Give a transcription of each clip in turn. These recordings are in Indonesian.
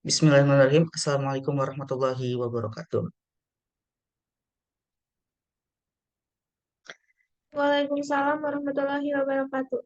Bismillahirrahmanirrahim. Assalamualaikum warahmatullahi wabarakatuh. Waalaikumsalam warahmatullahi wabarakatuh.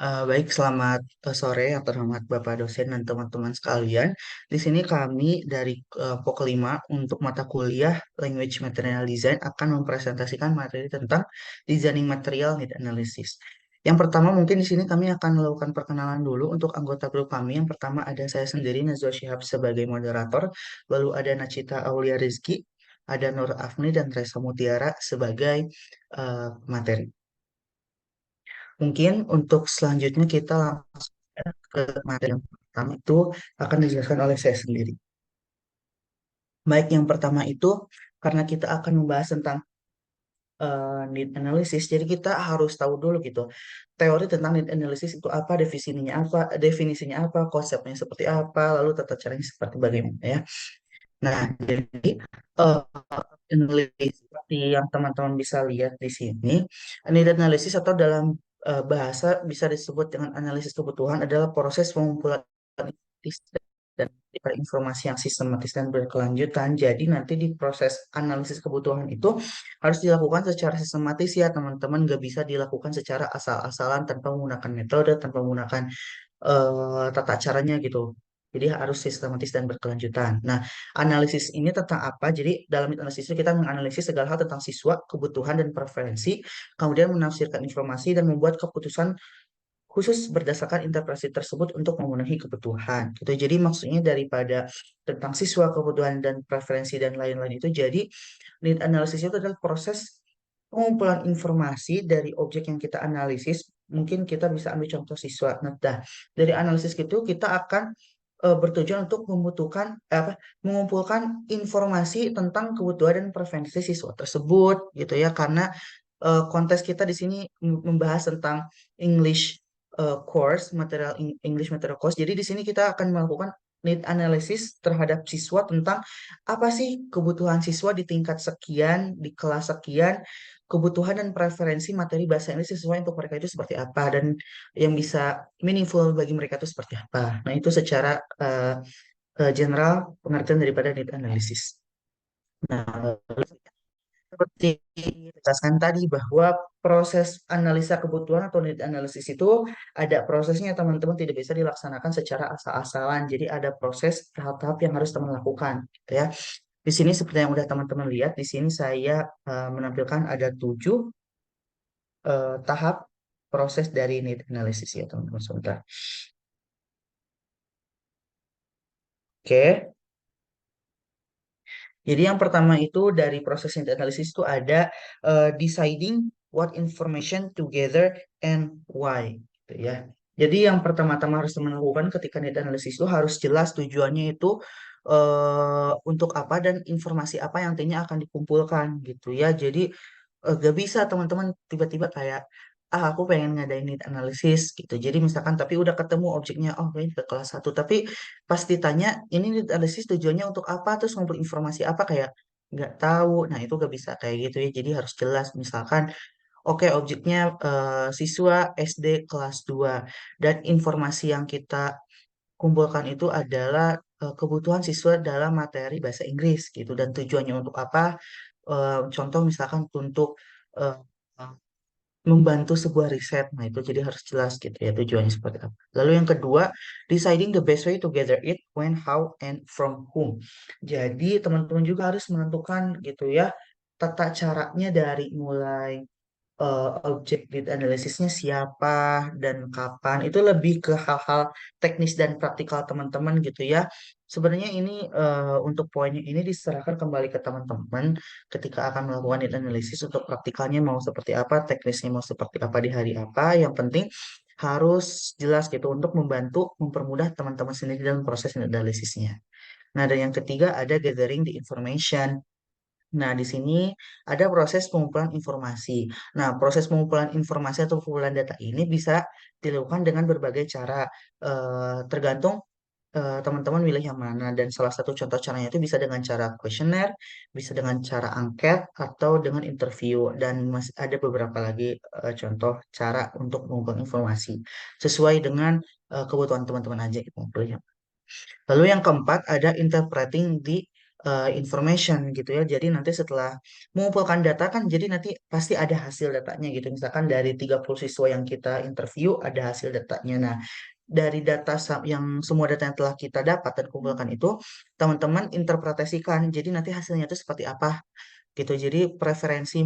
Baik, selamat sore yang terhormat Bapak dosen dan teman-teman sekalian. Di sini kami dari POK 5 untuk mata kuliah Language Material Design akan mempresentasikan materi tentang Designing Material Need Analysis. Yang pertama mungkin di sini kami akan melakukan perkenalan dulu untuk anggota grup kami. Yang pertama ada saya sendiri Nazwa Shihab sebagai moderator, lalu ada Nachita Aulia Rizky, ada Nur Afni dan Reza Mutiara sebagai materi. Mungkin untuk selanjutnya kita langsung ke materi yang pertama itu akan dijelaskan oleh saya sendiri. Baik, yang pertama itu karena kita akan membahas tentang need analysis, jadi kita harus tahu dulu gitu teori tentang need analysis itu apa, definisinya apa, konsepnya seperti apa, lalu tata caranya seperti bagaimana ya. Nah, jadi uh, analysis seperti yang teman-teman bisa lihat di sini, need analysis atau dalam bahasa bisa disebut dengan analisis kebutuhan adalah proses pengumpulan dan informasi yang sistematis dan berkelanjutan. Jadi nanti di proses analisis kebutuhan itu harus dilakukan secara sistematis ya teman-teman, nggak bisa dilakukan secara asal-asalan tanpa menggunakan metode, tanpa menggunakan tata caranya gitu. Jadi harus sistematis dan berkelanjutan. Nah, analisis ini tentang apa? Jadi dalam analisis itu kita menganalisis segala hal tentang siswa, kebutuhan dan preferensi, kemudian menafsirkan informasi dan membuat keputusan khusus berdasarkan interpretasi tersebut untuk memenuhi kebutuhan. Gitu. Jadi maksudnya daripada tentang siswa, kebutuhan dan preferensi dan lain-lain itu, jadi need analysis itu adalah proses pengumpulan informasi dari objek yang kita analisis. Mungkin kita bisa ambil contoh siswa. Nah, dari analisis itu kita akan bertujuan untuk mengumpulkan informasi tentang kebutuhan dan preferensi siswa tersebut gitu ya, karena konteks kita di sini membahas tentang English English material course. Jadi di sini kita akan melakukan need analysis terhadap siswa tentang apa sih kebutuhan siswa di tingkat sekian, di kelas sekian, kebutuhan dan preferensi materi bahasa Inggris sesuai untuk mereka itu seperti apa, dan yang bisa meaningful bagi mereka itu seperti apa. Nah, itu secara eh, general pengertian daripada need analysis. Nah, seperti dijelaskan tadi bahwa proses analisa kebutuhan atau need analysis itu ada prosesnya teman-teman, tidak bisa dilaksanakan secara asal-asalan. Jadi ada proses tahap-tahap yang harus teman lakukan gitu ya. Di sini seperti yang udah teman-teman lihat, di sini saya menampilkan ada 7 tahap proses dari need analysis ya teman-teman. Sebentar. Oke. Jadi yang pertama itu dari proses need analysis itu ada deciding what information together and why, gitu ya. Jadi yang pertama-tama harus teman lakukan ketika need analysis itu harus jelas tujuannya itu untuk apa dan informasi apa yang nantinya akan dikumpulkan gitu ya. Jadi gak bisa teman-teman tiba-tiba kayak aku pengen ngadain need analysis gitu. Jadi misalkan tapi udah ketemu objeknya, oh ini ke kelas satu, tapi pas ditanya ini need analysis tujuannya untuk apa, terus ngumpul informasi apa, kayak nggak tahu. Nah, itu gak bisa kayak gitu ya. Jadi harus jelas misalkan oke, objeknya siswa SD kelas 2 dan informasi yang kita kumpulkan itu adalah kebutuhan siswa dalam materi bahasa Inggris gitu, dan tujuannya untuk apa. Contoh misalkan untuk eh, membantu sebuah riset. Nah, itu jadi harus jelas gitu ya tujuannya seperti apa. Lalu yang kedua, deciding the best way to gather it, when, how, and from whom. Jadi teman-teman juga harus menentukan gitu ya tata caranya dari mulai objek lead analisisnya siapa dan kapan. Itu lebih ke hal-hal teknis dan praktikal teman-teman gitu ya. Sebenarnya ini untuk poinnya ini diserahkan kembali ke teman-teman ketika akan melakukan lead analisis. Untuk praktikalnya mau seperti apa, teknisnya mau seperti apa di hari apa. Yang penting harus jelas gitu untuk membantu mempermudah teman-teman sendiri dalam proses lead analisisnya. Nah, dan yang ketiga ada gathering the information. Nah, di sini ada proses pengumpulan informasi. Nah, proses pengumpulan informasi atau pengumpulan data ini bisa dilakukan dengan berbagai cara, tergantung. teman-teman milih yang mana. Dan salah satu contoh caranya itu bisa dengan cara kuesioner, bisa dengan cara angket, atau dengan interview. Dan masih ada beberapa lagi contoh cara untuk mengumpulkan informasi sesuai dengan kebutuhan teman-teman aja gitu. Pilih yang Lalu yang keempat ada interpreting the information gitu ya. Jadi nanti setelah mengumpulkan data kan jadi nanti pasti ada hasil datanya gitu. Misalkan dari 30 siswa yang kita interview ada hasil datanya. Nah, dari yang semua data yang telah kita dapat dan kumpulkan itu teman-teman interpretasikan. Jadi nanti hasilnya itu seperti apa gitu. Jadi preferensi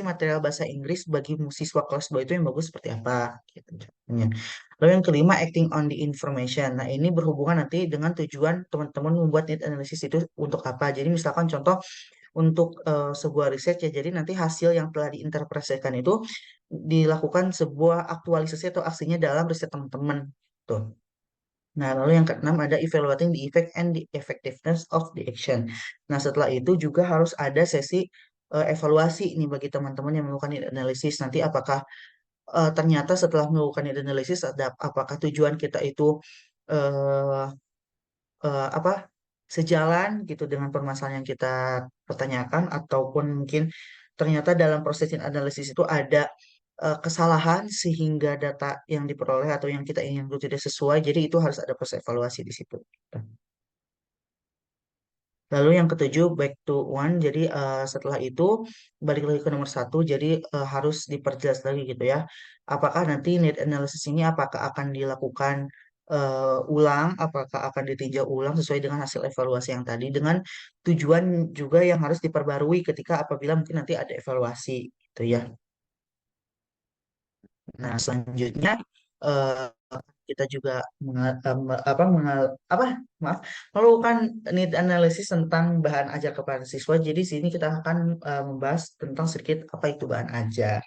material bahasa Inggris bagi siswa kelas 2 itu yang bagus seperti apa gitu contohnya. Lalu yang kelima, acting on the information. Nah, ini berhubungan nanti dengan tujuan teman-teman membuat need analysis itu untuk apa. Jadi misalkan contoh untuk sebuah riset ya, jadi nanti hasil yang telah diinterpretasikan itu dilakukan sebuah aktualisasi atau aksinya dalam riset teman-teman. Tuh. Nah, lalu yang keenam ada evaluating the effect and the effectiveness of the action. Nah, setelah itu juga harus ada sesi evaluasi nih bagi teman-teman yang melakukan need analysis. Nanti apakah ternyata setelah melakukan need analysis ada apakah tujuan kita itu eh, apa sejalan gitu dengan permasalahan yang kita pertanyakan ataupun mungkin ternyata dalam proses analisis itu ada kesalahan sehingga data yang diperoleh atau yang kita ingin itu tidak sesuai, jadi itu harus ada proses evaluasi di situ. Lalu yang ketujuh, back to one. Jadi setelah itu balik lagi ke nomor satu. Jadi harus diperjelas lagi gitu ya. Apakah nanti need analysis ini apakah akan dilakukan ulang, apakah akan ditinjau ulang sesuai dengan hasil evaluasi yang tadi, dengan tujuan juga yang harus diperbarui ketika apabila mungkin nanti ada evaluasi gitu ya. Nah, selanjutnya eh, kita juga maaf, melakukan need analysis tentang bahan ajar kepada siswa. Jadi sini kita akan membahas tentang sedikit apa itu bahan ajar.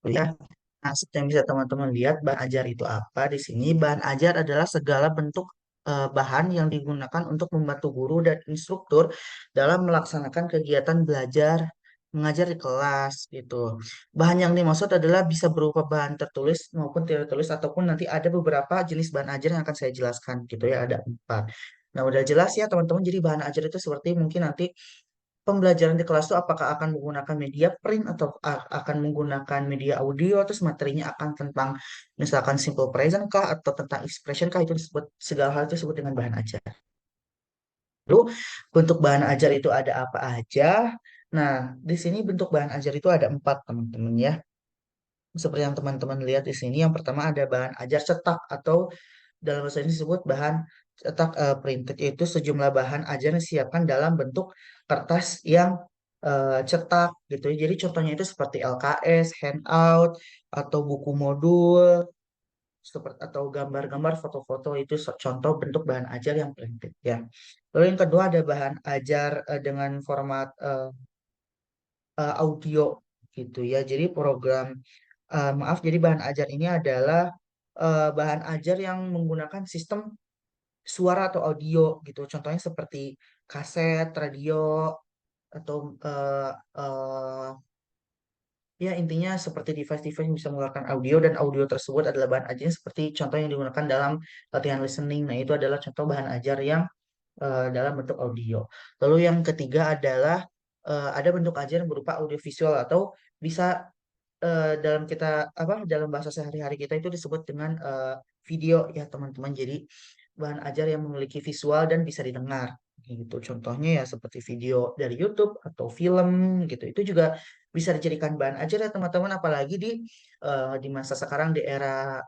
Ya, nah, seperti yang bisa teman-teman lihat, bahan ajar itu apa di sini? Bahan ajar adalah segala bentuk bahan yang digunakan untuk membantu guru dan instruktur dalam melaksanakan kegiatan belajar mengajar di kelas gitu. Bahan yang dimaksud adalah bisa berupa bahan tertulis maupun tidak tertulis ataupun nanti ada beberapa jenis bahan ajar yang akan saya jelaskan gitu ya, ada empat. Nah, udah jelas ya teman-teman. Jadi bahan ajar itu seperti mungkin nanti pembelajaran di kelas itu apakah akan menggunakan media print atau akan menggunakan media audio, terus materinya akan tentang misalkan simple present kah atau tentang expression kah, itu disebut, segala hal itu disebut dengan bahan ajar. Lalu bentuk bahan ajar itu ada apa aja? Nah, di sini bentuk bahan ajar itu ada empat teman-teman ya. Seperti yang teman-teman lihat di sini, yang pertama ada bahan ajar cetak atau dalam bahasa ini disebut bahan cetak printed, yaitu sejumlah bahan ajar yang disiapkan dalam bentuk kertas yang cetak gitu ya. Jadi contohnya itu seperti LKS, handout, atau buku modul, seperti atau gambar-gambar, foto-foto itu contoh bentuk bahan ajar yang printed ya. Lalu yang kedua ada bahan ajar dengan format audio gitu ya. Jadi maaf, jadi bahan ajar ini adalah bahan ajar yang menggunakan sistem suara atau audio gitu. Contohnya seperti kaset, radio, atau ya intinya seperti device-device yang bisa mengeluarkan audio, dan audio tersebut adalah bahan ajar seperti contoh yang digunakan dalam latihan listening. Nah, itu adalah contoh bahan ajar yang dalam bentuk audio. Lalu yang ketiga adalah ada bentuk ajar yang berupa audiovisual atau bisa dalam dalam bahasa sehari-hari kita itu disebut dengan video ya teman-teman. Jadi bahan ajar yang memiliki visual dan bisa didengar gitu. Contohnya ya seperti video dari YouTube atau film gitu. Itu juga bisa dijadikan bahan ajar ya teman-teman, apalagi di masa sekarang di era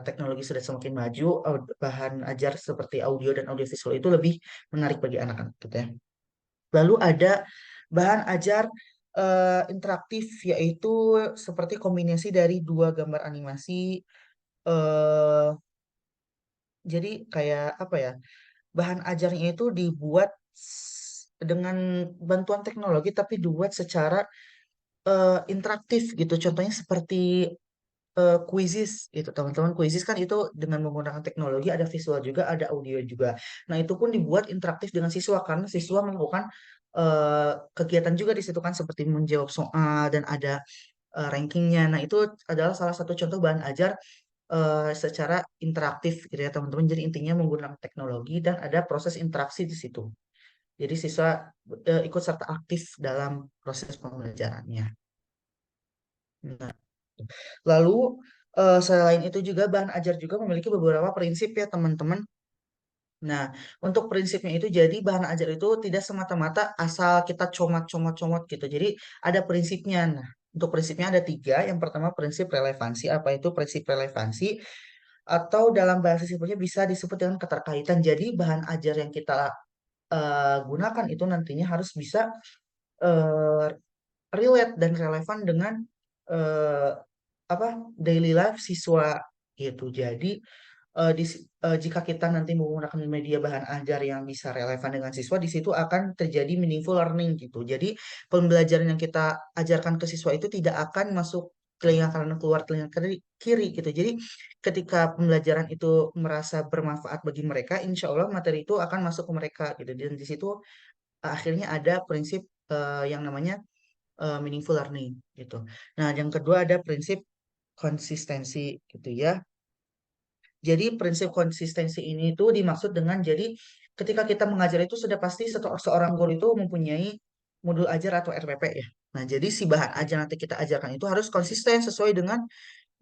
teknologi sudah semakin maju, bahan ajar seperti audio dan audiovisual itu lebih menarik bagi anak-anak gitu ya. Lalu ada bahan ajar interaktif, yaitu seperti kombinasi dari dua gambar animasi. eh jadi kayak apa ya? Bahan ajarnya itu dibuat dengan bantuan teknologi tapi dibuat secara interaktif gitu. Contohnya seperti quizzes gitu teman-teman. Quizzes kan itu dengan menggunakan teknologi, ada visual juga, ada audio juga. Nah, itu pun dibuat interaktif dengan siswa karena siswa melakukan kegiatan juga di situ kan, seperti menjawab soal dan ada rankingnya. Nah, itu adalah salah satu contoh bahan ajar secara interaktif gitu ya teman-teman. Jadi intinya menggunakan teknologi dan ada proses interaksi di situ. Jadi siswa ikut serta aktif dalam proses pembelajarannya. Nah, lalu selain itu juga bahan ajar juga memiliki beberapa prinsip ya teman-teman. Nah, untuk prinsipnya itu jadi bahan ajar itu tidak semata-mata asal kita comot-comot-comot gitu. Jadi ada prinsipnya. Nah, untuk prinsipnya ada tiga. Yang pertama prinsip relevansi. Apa itu prinsip relevansi? Atau dalam bahasa simpelnya bisa disebut dengan keterkaitan. Jadi bahan ajar yang kita gunakan itu nantinya harus bisa eh, relate dan relevan dengan eh, apa daily life siswa gitu. Jadi jika kita nanti menggunakan media bahan ajar yang bisa relevan dengan siswa, di situ akan terjadi meaningful learning gitu. Jadi pembelajaran yang kita ajarkan ke siswa itu tidak akan masuk telinga kanan keluar telinga kiri gitu. Jadi ketika pembelajaran itu merasa bermanfaat bagi mereka, insya Allah materi itu akan masuk ke mereka gitu. Dan di situ akhirnya ada prinsip yang namanya meaningful learning gitu. Nah, yang kedua ada prinsip konsistensi gitu ya. Jadi prinsip konsistensi ini tuh dimaksud dengan jadi ketika kita mengajar itu sudah pasti seorang guru itu mempunyai modul ajar atau RPP ya. Nah, jadi si bahan ajar nanti kita ajarkan itu harus konsisten sesuai dengan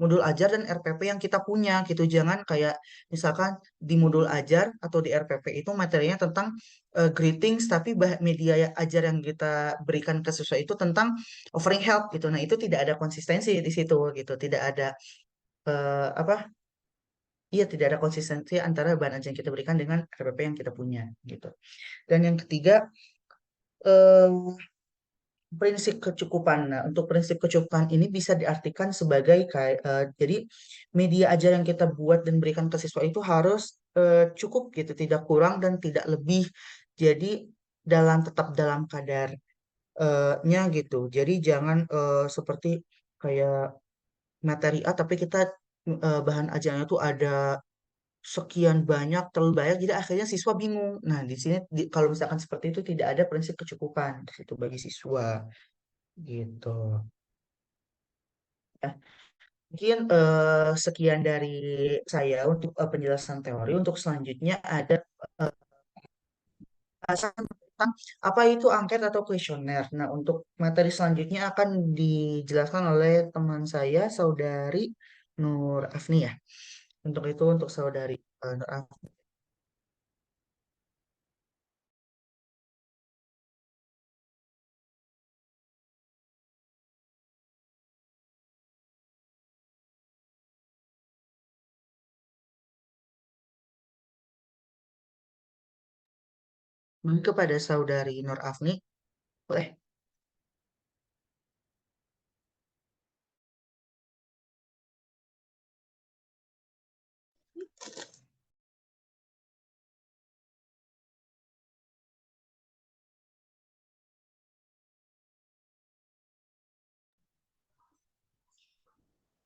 modul ajar dan RPP yang kita punya gitu. Jangan kayak misalkan di modul ajar atau di RPP itu materinya tentang greetings tapi media ajar yang kita berikan ke siswa itu tentang offering help gitu. Nah, itu tidak ada konsistensi di situ gitu. Tidak ada apa? Iya, tidak ada konsistensi antara bahan ajar yang kita berikan dengan RPP yang kita punya gitu. Dan yang ketiga, eh, prinsip kecukupan. Nah, untuk prinsip kecukupan ini bisa diartikan sebagai kayak jadi media ajar yang kita buat dan berikan ke siswa itu harus cukup gitu, tidak kurang dan tidak lebih. Jadi tetap dalam kadarnya gitu. Jadi jangan seperti kayak materi A tapi kita bahan ajarnya itu ada sekian banyak, terlalu banyak, jadi akhirnya siswa bingung. Nah, di sini kalau misalkan seperti itu tidak ada prinsip kecukupan di situ bagi siswa gitu. Nah, mungkin sekian dari saya untuk penjelasan teori. Untuk selanjutnya ada bahasan tentang apa itu angket atau kuesioner. Nah, untuk materi selanjutnya akan dijelaskan oleh teman saya, Saudari Nur Afni ya. Untuk itu, untuk Saudari Nur Afni. Mungkin kepada Saudari Nur Afni, boleh.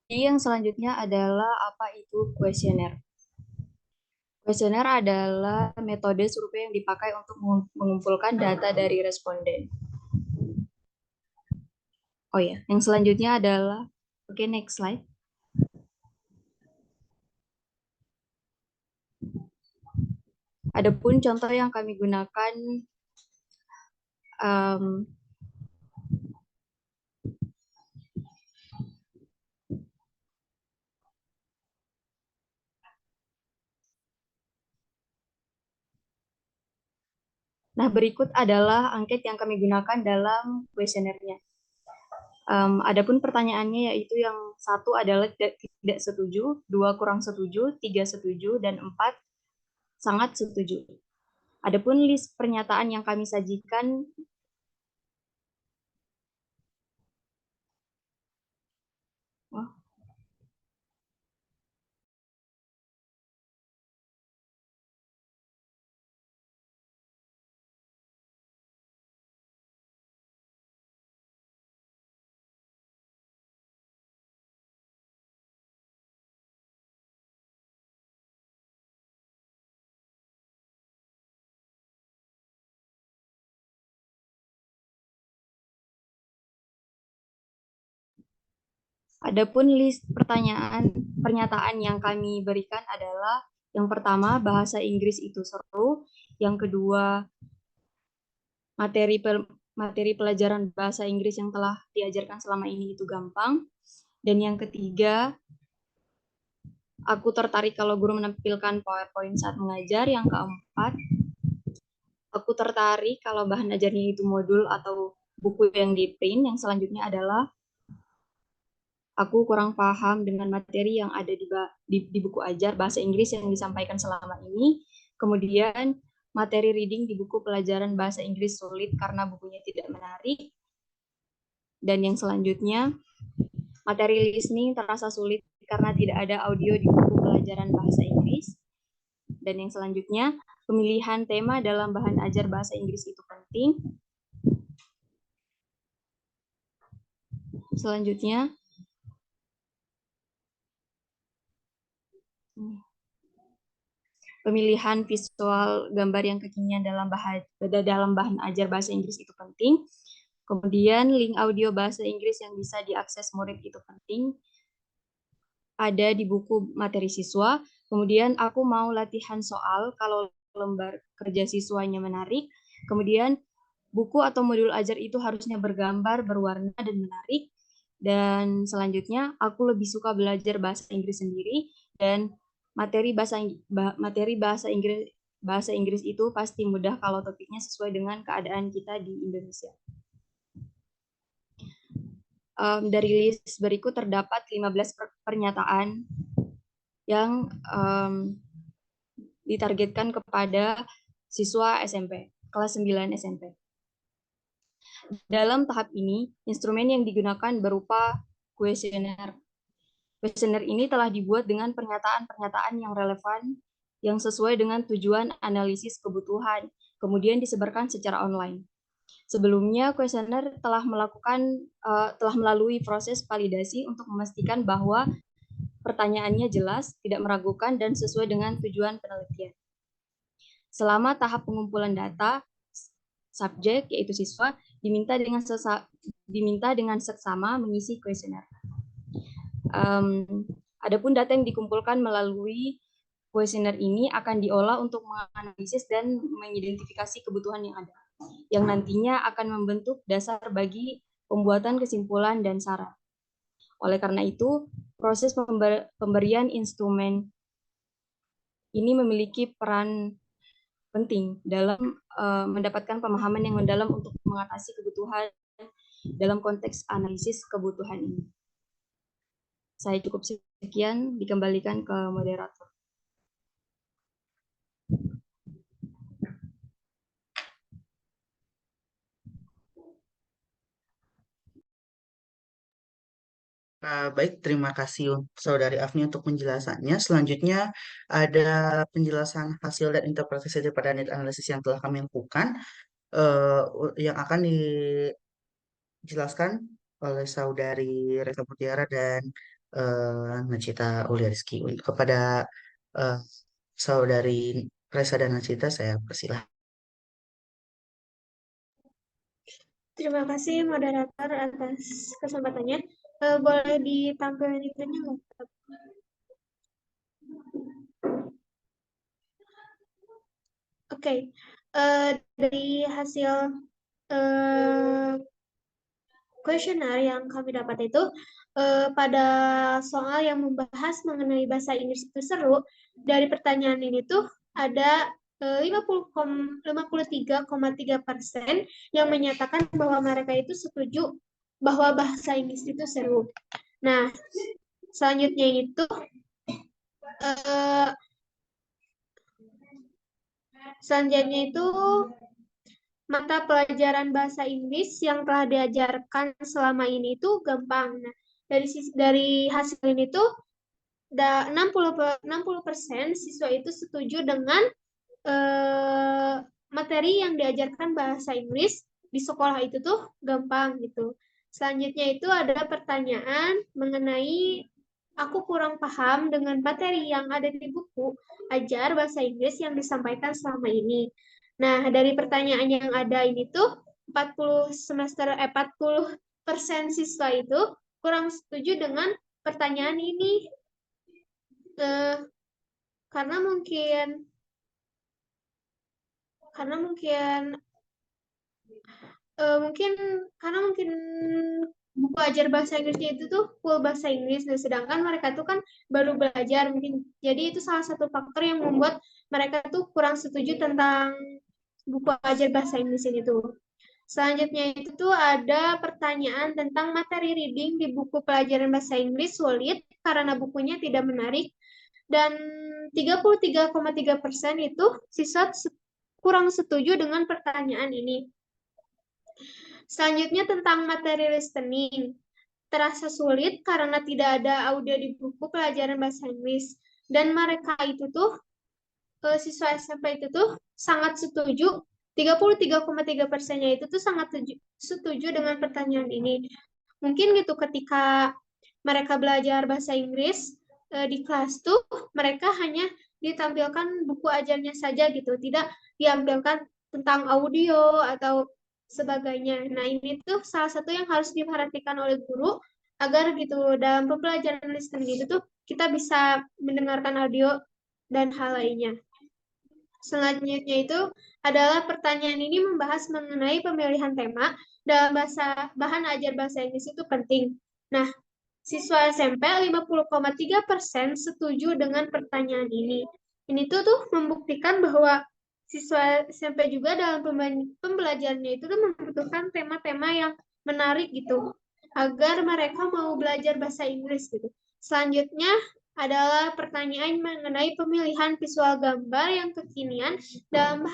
Jadi yang selanjutnya adalah apa itu kuesioner. Kuesioner adalah metode survei yang dipakai untuk mengumpulkan data dari responden. Oh ya, yang selanjutnya adalah, oke, next slide. Adapun contoh yang kami gunakan, um, nah berikut adalah angket yang kami gunakan dalam kuesionernya. Adapun pertanyaannya yaitu yang satu adalah tidak setuju, dua kurang setuju, tiga setuju, dan empat sangat setuju. Adapun list pernyataan yang kami sajikan Adapun list pernyataan yang kami berikan adalah yang pertama, bahasa Inggris itu seru. Yang kedua, materi pelajaran bahasa Inggris yang telah diajarkan selama ini itu gampang. Dan yang ketiga, aku tertarik kalau guru menampilkan PowerPoint saat mengajar. Yang keempat, aku tertarik kalau bahan ajarnya itu modul atau buku yang di-print. Yang selanjutnya adalah aku kurang paham dengan materi yang ada di buku ajar bahasa Inggris yang disampaikan selama ini. Kemudian materi reading di buku pelajaran bahasa Inggris sulit karena bukunya tidak menarik. Dan yang selanjutnya, materi listening terasa sulit karena tidak ada audio di buku pelajaran bahasa Inggris. Dan yang selanjutnya, pemilihan tema dalam bahan ajar bahasa Inggris itu penting. Selanjutnya, pemilihan visual gambar yang kekinian dalam bahan ajar bahasa Inggris itu penting. Kemudian link audio bahasa Inggris yang bisa diakses murid itu penting. Ada di buku materi siswa. Kemudian aku mau latihan soal kalau lembar kerja siswanya menarik. Kemudian buku atau modul ajar itu harusnya bergambar, berwarna, dan menarik. Dan selanjutnya, aku lebih suka belajar bahasa Inggris sendiri, dan materi bahasa Inggris itu pasti mudah kalau topiknya sesuai dengan keadaan kita di Indonesia. Dari list berikut terdapat 15 pernyataan yang ditargetkan kepada siswa SMP, kelas 9 SMP. Dalam tahap ini, instrumen yang digunakan berupa kuesioner. Kuesioner ini telah dibuat dengan pernyataan-pernyataan yang relevan, yang sesuai dengan tujuan analisis kebutuhan, kemudian disebarkan secara online. Sebelumnya, kuesioner telah melalui proses validasi untuk memastikan bahwa pertanyaannya jelas, tidak meragukan, dan sesuai dengan tujuan penelitian. Selama tahap pengumpulan data, subjek, yaitu siswa, diminta dengan seksama mengisi kuesioner. Adapun data yang dikumpulkan melalui kuesioner ini akan diolah untuk menganalisis dan mengidentifikasi kebutuhan yang ada, yang nantinya akan membentuk dasar bagi pembuatan kesimpulan dan saran. Oleh karena itu, proses pemberian instrumen ini memiliki peran penting dalam mendapatkan pemahaman yang mendalam untuk mengatasi kebutuhan dalam konteks analisis kebutuhan ini. Saya cukup sekian, dikembalikan ke moderator. Baik, terima kasih Saudari Afni untuk penjelasannya. Selanjutnya ada penjelasan hasil dan interpretasi daripada need analysis yang telah kami lakukan, yang akan dijelaskan oleh Saudari Reza Mutiara dan Nachita Uliariski. Kepada eh, Saudari Reza dan Nachita, saya persilahkan. Terima kasih moderator atas kesempatannya. Boleh ditampilkan itunya nggak? Oke. Dari hasil kuesioner yang kami dapat itu pada soal yang membahas mengenai bahasa Inggris itu seru, dari pertanyaan ini tuh ada 53,3% yang menyatakan bahwa mereka itu setuju bahwa bahasa Inggris itu seru. Nah, selanjutnya itu mata pelajaran bahasa Inggris yang telah diajarkan selama ini itu gampang. Nah, dari hasil ini tuh 60% siswa itu setuju dengan materi yang diajarkan bahasa Inggris di sekolah itu tuh gampang gitu. Selanjutnya itu ada pertanyaan mengenai aku kurang paham dengan materi yang ada di buku ajar bahasa Inggris yang disampaikan selama ini. Nah, dari pertanyaan yang ada ini tuh 40% siswa itu kurang setuju dengan pertanyaan ini. Eh, karena mungkin mungkin karena mungkin buku ajar bahasa Inggrisnya itu tuh full bahasa Inggris, nah sedangkan mereka tuh kan baru belajar mungkin, jadi itu salah satu faktor yang membuat mereka tuh kurang setuju tentang buku ajar bahasa Inggris ini tuh. Selanjutnya itu tuh ada pertanyaan tentang materi reading di buku pelajaran bahasa Inggris sulit karena bukunya tidak menarik, dan 33,3% itu siswa kurang setuju dengan pertanyaan ini. Selanjutnya tentang materi listening. Terasa sulit karena tidak ada audio di buku pelajaran bahasa Inggris. Dan mereka itu tuh, siswa SMP itu tuh sangat setuju, 33,3%-nya itu tuh sangat setuju dengan pertanyaan ini. Mungkin gitu ketika mereka belajar bahasa Inggris di kelas tuh, mereka hanya ditampilkan buku ajarnya saja gitu, tidak diambilkan tentang audio atau sebagainya. Nah, ini tuh salah satu yang harus diperhatikan oleh guru agar gitu dalam pembelajaran listening itu tuh kita bisa mendengarkan audio dan hal lainnya. Selanjutnya itu adalah pertanyaan ini membahas mengenai pemilihan tema dalam bahan ajar bahasa Inggris itu penting. Nah, siswa SMP 50,3% setuju dengan pertanyaan ini. Ini tuh membuktikan bahwa siswa SMP juga dalam pembelajarannya itu tuh membutuhkan tema-tema yang menarik gitu, agar mereka mau belajar bahasa Inggris gitu. Selanjutnya adalah pertanyaan mengenai pemilihan visual gambar yang kekinian dalam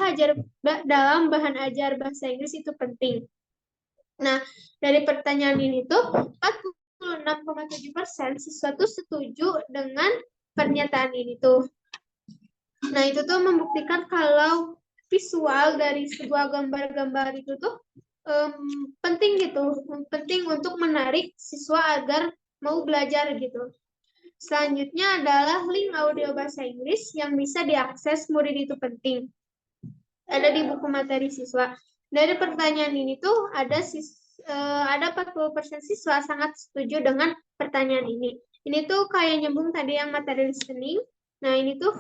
bahan ajar bahasa Inggris itu penting. Nah, dari pertanyaan ini tuh 46,7% siswa tuh setuju dengan pernyataan ini tuh. Nah, itu tuh membuktikan kalau visual dari sebuah gambar-gambar itu tuh penting gitu, penting untuk menarik siswa agar mau belajar gitu. Selanjutnya adalah link audio bahasa Inggris yang bisa diakses murid itu penting. Ada di buku materi siswa. Dari pertanyaan ini tuh ada 40% siswa sangat setuju dengan pertanyaan ini. Ini tuh kayak nyambung tadi yang materi listening. Nah, ini tuh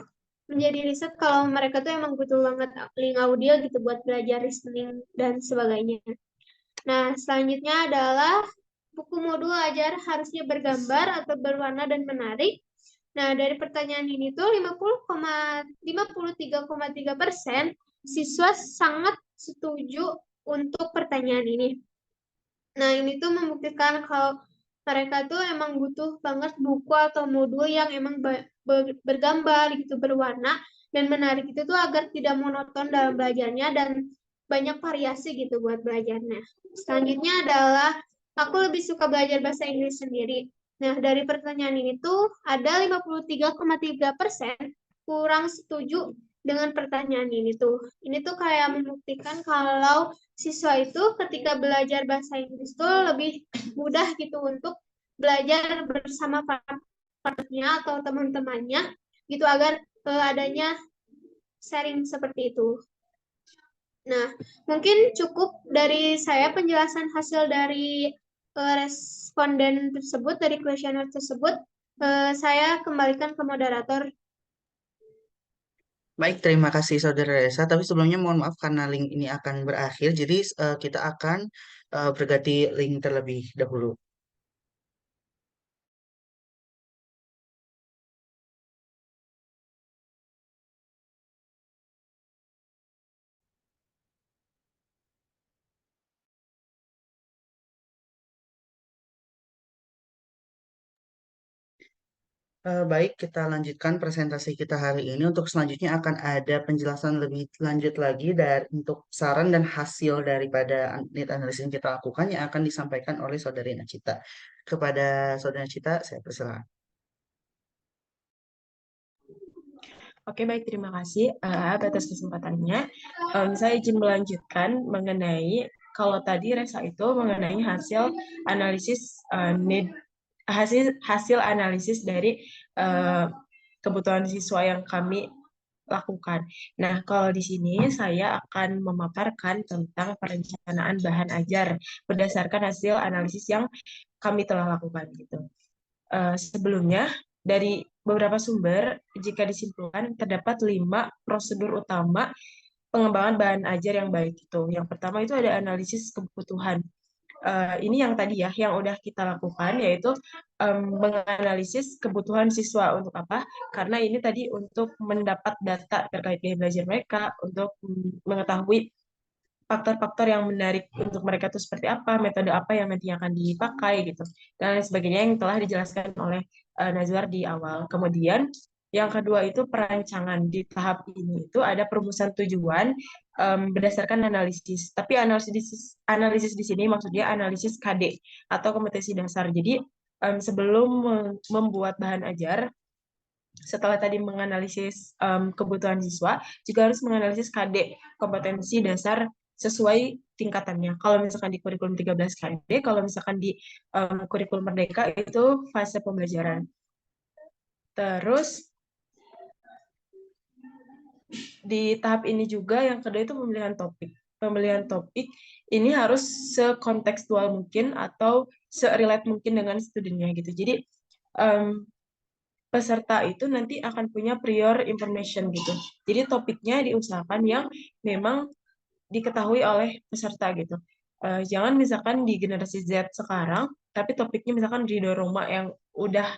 menjadi riset kalau mereka tuh emang butuh banget link audio gitu buat belajar listening dan sebagainya. Nah, selanjutnya adalah buku modul ajar harusnya bergambar atau berwarna dan menarik. Nah, dari pertanyaan ini tuh 53,3% siswa sangat setuju untuk pertanyaan ini. Nah, ini tuh membuktikan kalau mereka tuh emang butuh banget buku atau modul yang emang bergambar gitu, berwarna dan menarik itu tuh agar tidak monoton dalam belajarnya dan banyak variasi gitu buat belajarnya. Selanjutnya adalah aku lebih suka belajar bahasa Inggris sendiri. Nah, dari pertanyaan ini tuh ada 53,3% kurang setuju dengan pertanyaan ini tuh. Ini tuh kayak membuktikan kalau siswa itu ketika belajar bahasa Inggris tuh lebih mudah gitu untuk belajar bersama partnernya atau teman-temannya gitu agar adanya sharing seperti itu. Nah, mungkin cukup dari saya penjelasan hasil dari responden tersebut, dari kuesioner tersebut. Saya kembalikan ke moderator. Baik, terima kasih Saudara Reza. Tapi sebelumnya mohon maaf karena link ini akan berakhir, jadi kita akan berganti link terlebih dahulu. Baik, kita lanjutkan presentasi kita hari ini. Untuk selanjutnya akan ada penjelasan lebih lanjut lagi untuk saran dan hasil daripada need analysis yang kita lakukan yang akan disampaikan oleh Saudari Nachita. Kepada Saudari Nachita, saya persilakan. Oke, baik. Terima kasih atas kesempatannya. Saya izin melanjutkan mengenai, kalau tadi Resa itu mengenai hasil analisis hasil analisis dari kebutuhan siswa yang kami lakukan. Nah, kalau di sini saya akan memaparkan tentang perencanaan bahan ajar berdasarkan hasil analisis yang kami telah lakukan gitu. Sebelumnya, dari beberapa sumber, jika disimpulkan, terdapat 5 prosedur utama pengembangan bahan ajar yang baik itu. Yang pertama itu ada analisis kebutuhan. Ini yang tadi ya, yang udah kita lakukan, yaitu menganalisis kebutuhan siswa untuk apa? Karena ini tadi untuk mendapat data terkait gaya belajar mereka, untuk mengetahui faktor-faktor yang menarik untuk mereka itu seperti apa, metode apa yang nantinya akan dipakai gitu, dan lain sebagainya yang telah dijelaskan oleh Nazwar di awal. Kemudian yang kedua itu perancangan. Di tahap ini itu ada perumusan tujuan berdasarkan analisis. Tapi analisis di sini maksudnya analisis KD atau kompetensi dasar. Jadi sebelum membuat bahan ajar, setelah tadi menganalisis kebutuhan siswa, juga harus menganalisis KD, kompetensi dasar sesuai tingkatannya. Kalau misalkan di kurikulum 13 KD, kalau misalkan di kurikulum Merdeka itu fase pembelajaran. Terus di tahap ini juga yang kedua itu pemilihan topik. Pemilihan topik ini harus sekontekstual mungkin atau se-relate mungkin dengan studinya gitu. Jadi peserta itu nanti akan punya prior information gitu. Jadi topiknya diusahakan yang memang diketahui oleh peserta gitu. Jangan misalkan di generasi Z sekarang, tapi topiknya misalkan Ridho Roma yang udah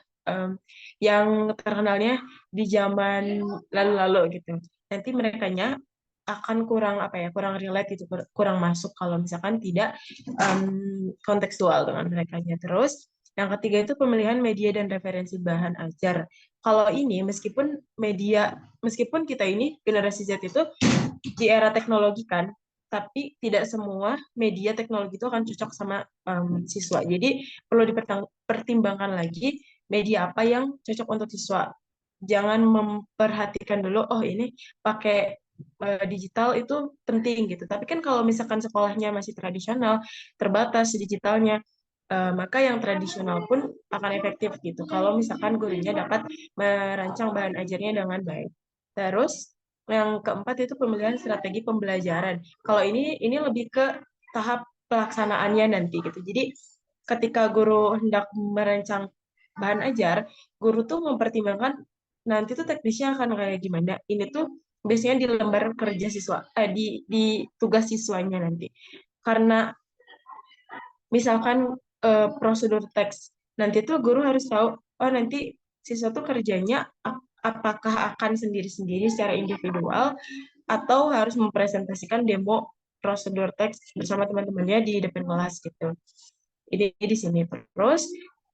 yang terkenalnya di zaman lalu-lalu gitu. Nanti merekanya akan kurang kurang relate gitu, kurang masuk kalau misalkan tidak kontekstual dengan merekanya. Terus yang ketiga itu pemilihan media dan referensi bahan ajar. Kalau ini meskipun kita ini generasi Z itu di era teknologi kan, tapi tidak semua media teknologi itu akan cocok sama siswa. Jadi perlu dipertimbangkan lagi media apa yang cocok untuk siswa. Jangan memperhatikan dulu, oh ini pakai digital itu penting gitu. Tapi kan kalau misalkan sekolahnya masih tradisional, terbatas digitalnya, maka yang tradisional pun akan efektif gitu. Kalau misalkan gurunya dapat merancang bahan ajarnya dengan baik. Terus yang keempat itu pemilihan strategi pembelajaran. Kalau ini lebih ke tahap pelaksanaannya nanti gitu. Jadi ketika guru hendak merancang bahan ajar, guru tuh mempertimbangkan nanti tuh teknisnya akan kayak gimana. Ini tuh biasanya di lembar kerja siswa, di tugas siswanya nanti. Karena misalkan prosedur teks, nanti tuh guru harus tahu, oh nanti siswa tuh kerjanya apakah akan sendiri-sendiri secara individual atau harus mempresentasikan demo prosedur teks bersama teman-temannya di depan kelas gitu. Ini di sini. Terus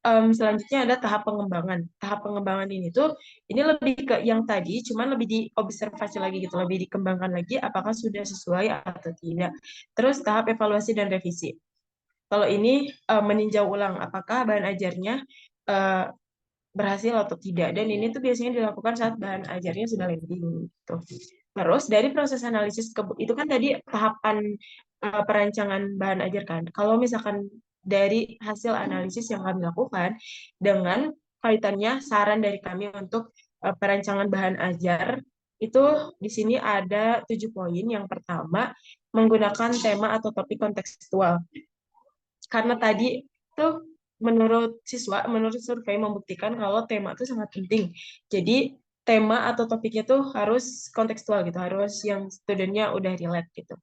selanjutnya ada tahap pengembangan. Tahap pengembangan ini tuh ini lebih ke yang tadi, cuman lebih diobservasi lagi gitu, lebih dikembangkan lagi apakah sudah sesuai atau tidak. Terus tahap evaluasi dan revisi. Kalau ini meninjau ulang apakah bahan ajarnya berhasil atau tidak. Dan ini tuh biasanya dilakukan saat bahan ajarnya sudah landing gitu. Terus dari proses analisis itu kan tadi tahapan perancangan bahan ajar kan. Kalau misalkan dari hasil analisis yang kami lakukan dengan kaitannya saran dari kami untuk perancangan bahan ajar itu di sini ada 7 poin. Yang pertama, menggunakan tema atau topik kontekstual. Karena tadi tuh menurut survei membuktikan kalau tema itu sangat penting. Jadi tema atau topiknya tuh harus kontekstual gitu, harus yang studentnya udah relate gitu.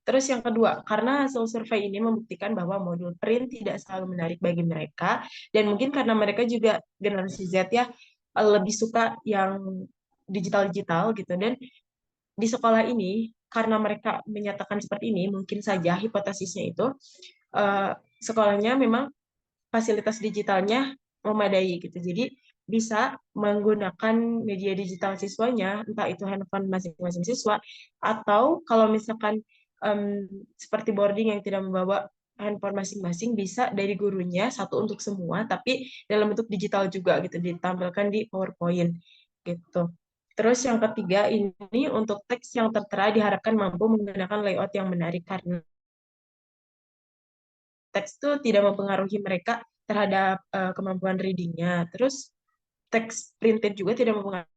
Terus yang kedua, karena hasil survei ini membuktikan bahwa modul print tidak selalu menarik bagi mereka, dan mungkin karena mereka juga generasi Z ya, lebih suka yang digital-digital gitu, dan di sekolah ini, karena mereka menyatakan seperti ini, mungkin saja hipotesisnya itu, sekolahnya memang fasilitas digitalnya memadai gitu. Jadi bisa menggunakan media digital siswanya, entah itu handphone masing-masing siswa, atau kalau misalkan seperti boarding yang tidak membawa handphone masing-masing, bisa dari gurunya satu untuk semua, tapi dalam bentuk digital juga gitu, ditampilkan di PowerPoint gitu. Terus yang ketiga ini untuk teks yang tertera diharapkan mampu menggunakan layout yang menarik karena teks itu tidak mempengaruhi mereka terhadap kemampuan reading-nya. Terus teks printed juga tidak mempengaruhi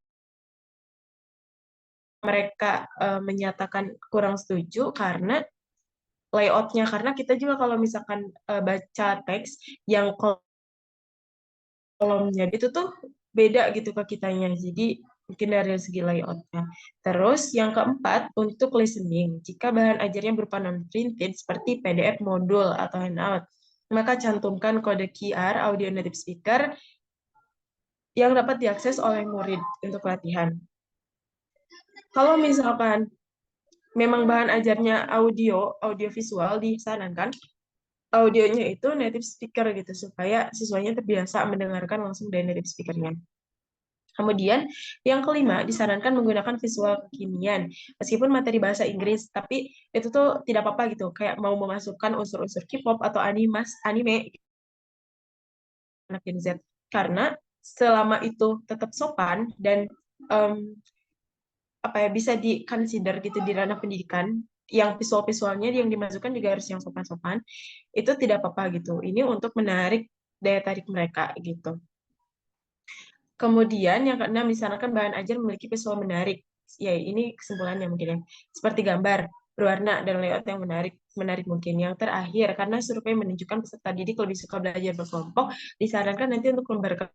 mereka menyatakan kurang setuju karena layoutnya, karena kita juga kalau misalkan baca teks yang kolomnya itu tuh beda gitu ke kitanya. Jadi mungkin dari segi layoutnya. Terus yang keempat untuk listening. Jika bahan ajarnya berupa non-printed seperti PDF modul atau handout, maka cantumkan kode QR audio native speaker yang dapat diakses oleh murid untuk latihan. Kalau misalkan memang bahan ajarnya audio visual, disarankan audionya itu native speaker gitu supaya siswanya terbiasa mendengarkan langsung dari native speakernya. Kemudian yang kelima disarankan menggunakan visual kekinian meskipun materi bahasa Inggris, tapi itu tuh tidak apa-apa gitu, kayak mau memasukkan unsur-unsur K-pop atau anime anak Gen Z, karena selama itu tetap sopan dan em, apa ya bisa di consider gitu di ranah pendidikan, yang visual-visualnya yang dimasukkan juga harus yang sopan-sopan, itu tidak apa-apa gitu. Ini untuk menarik daya tarik mereka gitu. Kemudian yang keenam disarankan bahan ajar memiliki visual menarik. Ya, ini kesimpulannya mungkin ya. Seperti gambar, berwarna, dan layout yang menarik menarik mungkin. Yang terakhir, karena survei menunjukkan peserta didik lebih suka belajar berkelompok, disarankan nanti untuk lembar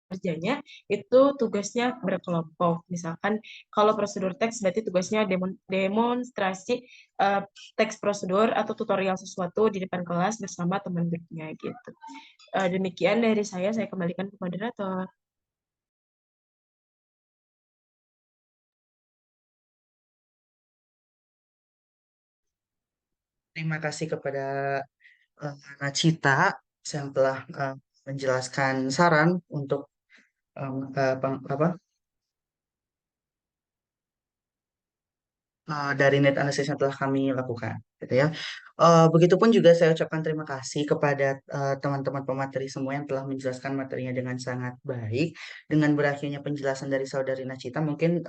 kerjanya itu tugasnya berkelompok. Misalkan kalau prosedur teks berarti tugasnya demonstrasi teks prosedur atau tutorial sesuatu di depan kelas bersama teman grupnya gitu. Demikian dari saya kembalikan ke moderator. Terima kasih kepada Nacita yang telah menjelaskan saran untuk apa dari net analysis yang telah kami lakukan, gitu ya. Begitupun juga saya ucapkan terima kasih kepada teman-teman pemateri semua yang telah menjelaskan materinya dengan sangat baik. Dengan berakhirnya penjelasan dari Saudari Nacita, mungkin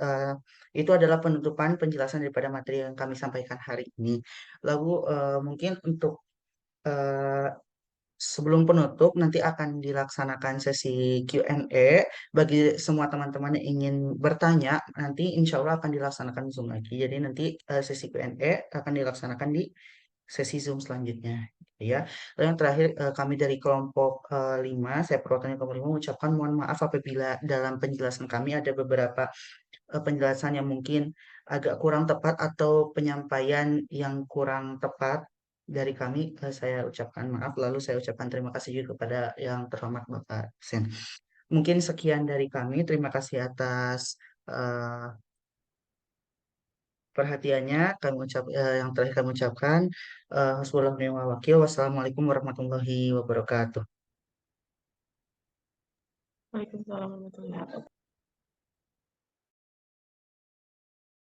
itu adalah penutupan penjelasan daripada materi yang kami sampaikan hari ini. Lalu mungkin untuk eh, sebelum penutup, nanti akan dilaksanakan sesi Q&A bagi semua teman-teman yang ingin bertanya. Nanti insya Allah akan dilaksanakan Zoom lagi. Jadi nanti sesi Q&A akan dilaksanakan di sesi Zoom selanjutnya. Gitu ya. Lalu yang terakhir, kami dari kelompok 5, saya perwakilan kelompok 5 mengucapkan mohon maaf apabila dalam penjelasan kami ada beberapa penjelasan yang mungkin agak kurang tepat atau penyampaian yang kurang tepat dari kami. Saya ucapkan maaf, lalu saya ucapkan terima kasih juga kepada yang terhormat Bapak Sen. Mungkin sekian dari kami. Terima kasih atas eh, perhatiannya. Yang terakhir kami ucapkan hasbunallah wa ni'mal wakil. Wassalamualaikum warahmatullahi wabarakatuh. Waalaikumsalam warahmatullahi wabarakatuh.